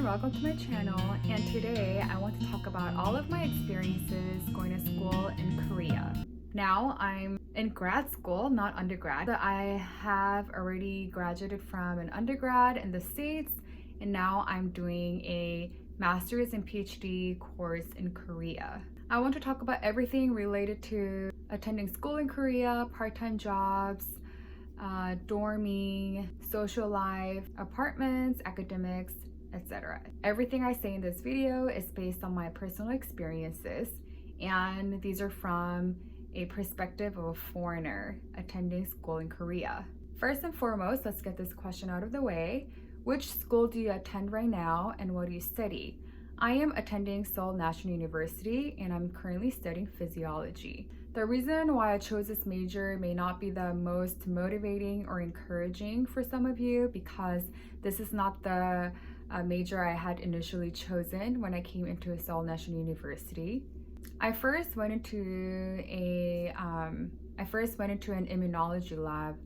welcome to my channel, and today I want to talk about all of my experiences going to school in Korea. Now I'm in grad school, not undergrad. But I have already graduated from an undergrad in the States, and now I'm doing a master's and PhD course in Korea. I want to talk about everything related to attending school in Korea, part-time jobs, dorming, social life, apartments, academics, etc. Everything I say in this video is based on my personal experiences, and these are from a perspective of a foreigner attending school in Korea. First and foremost, let's get this question out of the way. Which school do you attend right now, and what do you study? I am attending Seoul National University, and I'm currently studying physiology. The reason why I chose this major may not be the most motivating or encouraging for some of you, because this is not the major I had initially chosen when I came into Seoul National University. I first went into an immunology lab,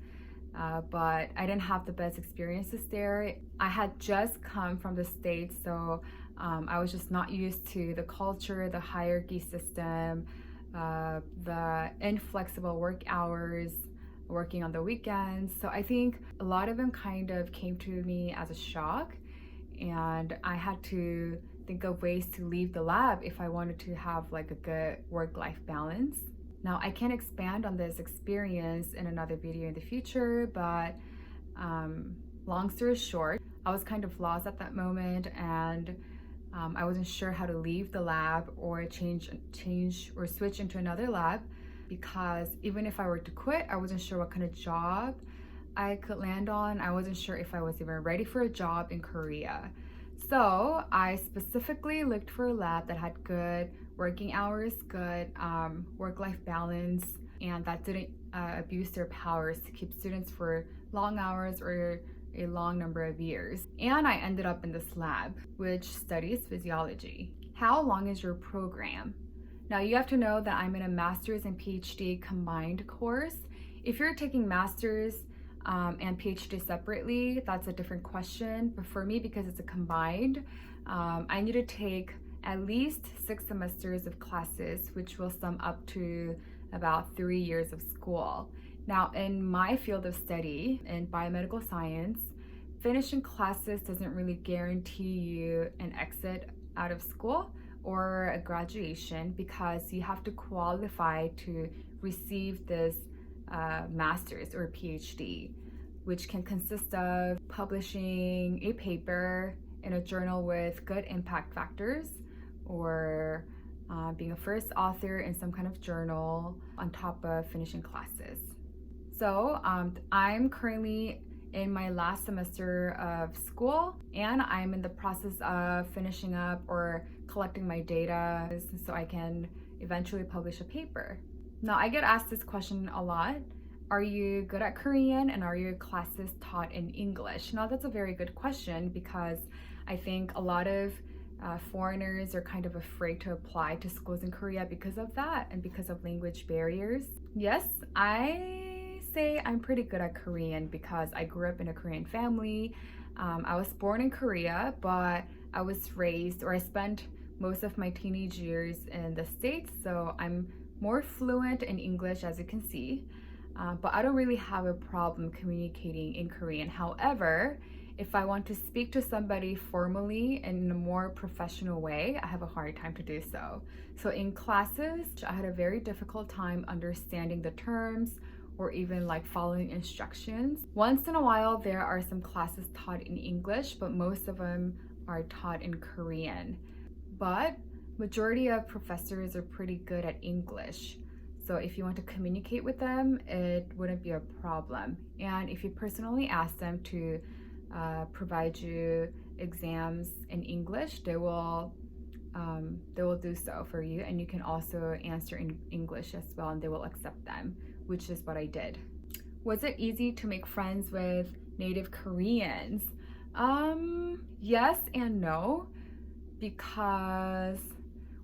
but I didn't have the best experiences there. I had just come from the States, so I was just not used to the culture, the hierarchy system, the inflexible work hours, working on the weekends. So I think a lot of them kind of came to me as a shock, and I had to think of ways to leave the lab if I wanted to have like a good work-life balance. Now I can expand on this experience in another video in the future, but long story short, I was kind of lost at that moment, and I wasn't sure how to leave the lab or change or switch into another lab, because even if I were to quit, I wasn't sure what kind of job I could land on. I wasn't sure if I was even ready for a job in Korea. So I specifically looked for a lab that had good working hours, good work-life balance, and that didn't abuse their powers to keep students for long hours or a long number of years. And I ended up in this lab, which studies physiology. How long is your program? Now you have to know that I'm in a master's and PhD combined course. If you're taking master's and PhD separately, that's a different question. But for me, because it's a combined, I need to take at least 6 semesters of classes, which will sum up to about 3 years of school. Now, in my field of study, in biomedical science, finishing classes doesn't really guarantee you an exit out of school or a graduation, because you have to qualify to receive this master's or PhD, which can consist of publishing a paper in a journal with good impact factors, or being a first author in some kind of journal on top of finishing classes. So I'm currently in my last semester of school, and I'm in the process of finishing up or collecting my data so I can eventually publish a paper. Now, I get asked this question a lot. Are you good at Korean, and are your classes taught in English? Now, that's a very good question, because I think a lot of foreigners are kind of afraid to apply to schools in Korea because of that and because of language barriers. Yes, I say I'm pretty good at Korean because I grew up in a Korean family. I was born in Korea, but I was raised, or I spent most of my teenage years in the States, so I'm more fluent in English, as you can see, but I don't really have a problem communicating in Korean. However, if I want to speak to somebody formally in a more professional way, I have a hard time to do so. So in classes, I had a very difficult time understanding the terms or even like following instructions. Once in a while, there are some classes taught in English, but most of them are taught in Korean. But majority of professors are pretty good at English. So if you want to communicate with them, it wouldn't be a problem. And if you personally ask them to provide you exams in English, they will do so for you, and you can also answer in English as well, and they will accept them, which is what I did. Was it easy to make friends with native Koreans? Yes and no, because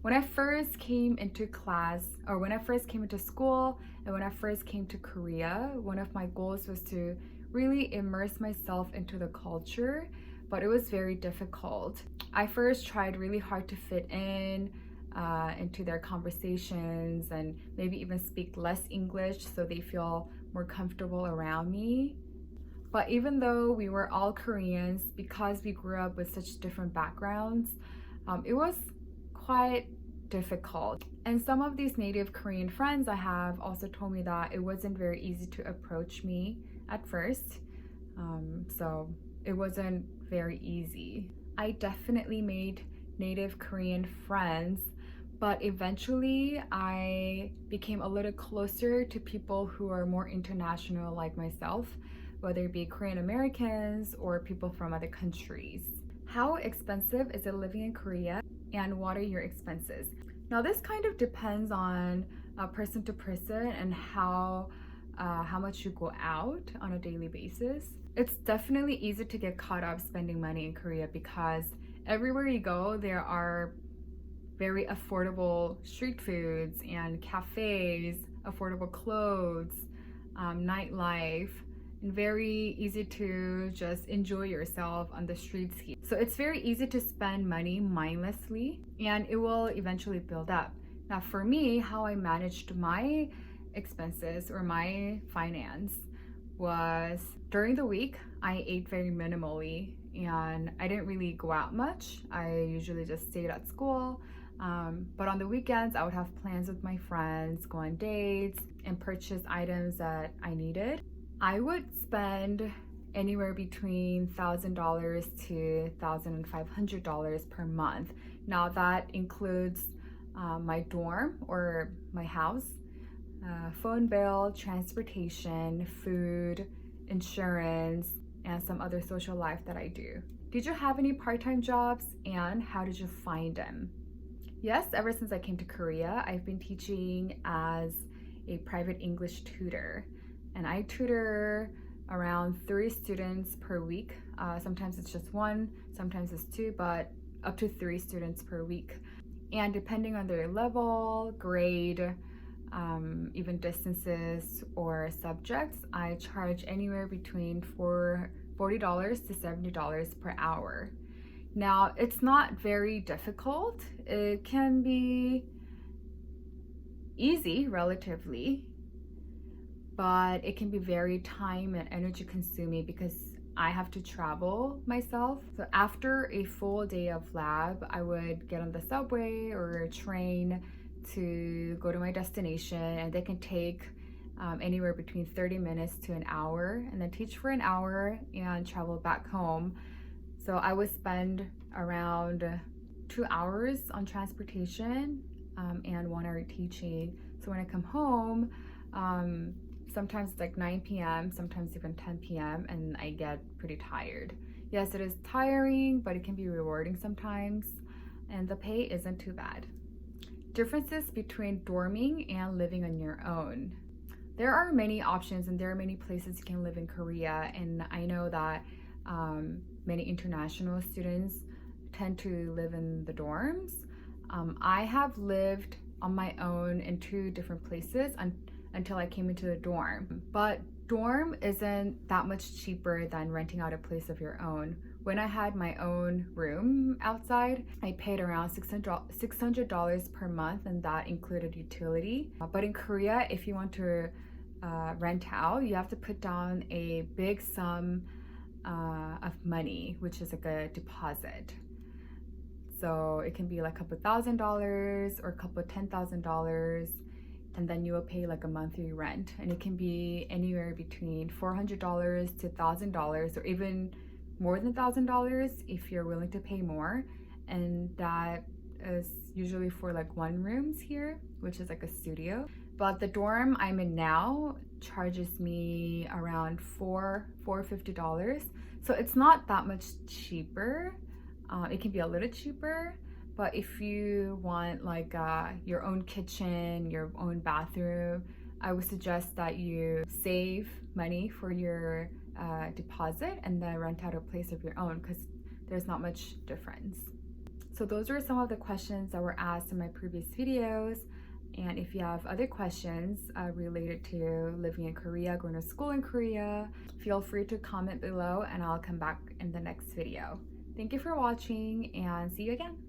when I first came into class, or when I first came into school, and when I first came to Korea, one of my goals was to really immerse myself into the culture but it was very difficult. I first tried really hard to fit in into their conversations and maybe even speak less English so they feel more comfortable around me. But even though we were all Koreans, because we grew up with such different backgrounds, it was quite difficult. And some of these native Korean friends I have also told me that it wasn't very easy to approach me at first. So it wasn't very easy. I definitely made native Korean friends, but eventually I became a little closer to people who are more international like myself, whether it be Korean Americans or people from other countries. How expensive is it living in Korea, and what are your expenses? Now this kind of depends on person to person and how much you go out on a daily basis. It's definitely easy to get caught up spending money in Korea because everywhere you go there are very affordable street foods and cafes, affordable clothes, nightlife, and very easy to just enjoy yourself on the streets here. So it's very easy to spend money mindlessly and it will eventually build up. Now for me, how I managed my expenses or my finance was during the week, I ate very minimally and I didn't really go out much. I usually just stayed at school. But on the weekends, I would have plans with my friends, go on dates, and purchase items that I needed. I would spend anywhere between $1,000 to $1,500 per month. Now that includes my dorm or my house, phone bill, transportation, food, insurance, and some other social life that I do. Did you have any part-time jobs and how did you find them? Yes, ever since I came to Korea, I've been teaching as a private English tutor. And I tutor around 3 students per week. Sometimes it's just 1, sometimes it's 2, but up to 3 students per week. And depending on their level, grade, even distances or subjects, I charge anywhere between $40 to $70 per hour. Now, it's not very difficult. It can be easy relatively, but it can be very time and energy consuming because I have to travel myself. So after a full day of lab, I would get on the subway or a train to go to my destination, and they can take anywhere between 30 minutes to an hour, and then teach for an hour and travel back home. So I would spend around 2 hours on transportation and 1 hour teaching. So when I come home, sometimes it's like 9 p.m., sometimes even 10 p.m., and I get pretty tired. Yes, it is tiring, but it can be rewarding sometimes, and the pay isn't too bad. Differences between dorming and living on your own. There are many options and there are many places you can live in Korea, and I know that many international students tend to live in the dorms. I have lived on my own in 2 different places until I came into the dorm. But dorm isn't that much cheaper than renting out a place of your own. When I had my own room outside, I paid around $600 per month, and that included utility. But in Korea, if you want to rent out, you have to put down a big sum of money, which is like a deposit. So it can be like a couple $1,000 or a couple $10,000, and then you will pay like a monthly rent, and it can be anywhere between $400 to $1,000 or even more than $1,000 if you're willing to pay more. And that is usually for like 1 rooms here, which is like a studio. But the dorm I'm in now charges me around $450. So it's not that much cheaper. It can be a little cheaper, but if you want like your own kitchen, your own bathroom, I would suggest that you save money for your deposit and then rent out a place of your own, because there's not much difference. So those are some of the questions that were asked in my previous videos, And if you have other questions related to living in Korea, going to school in Korea, feel free to comment below and I'll come back in the next video. Thank you for watching and see you again.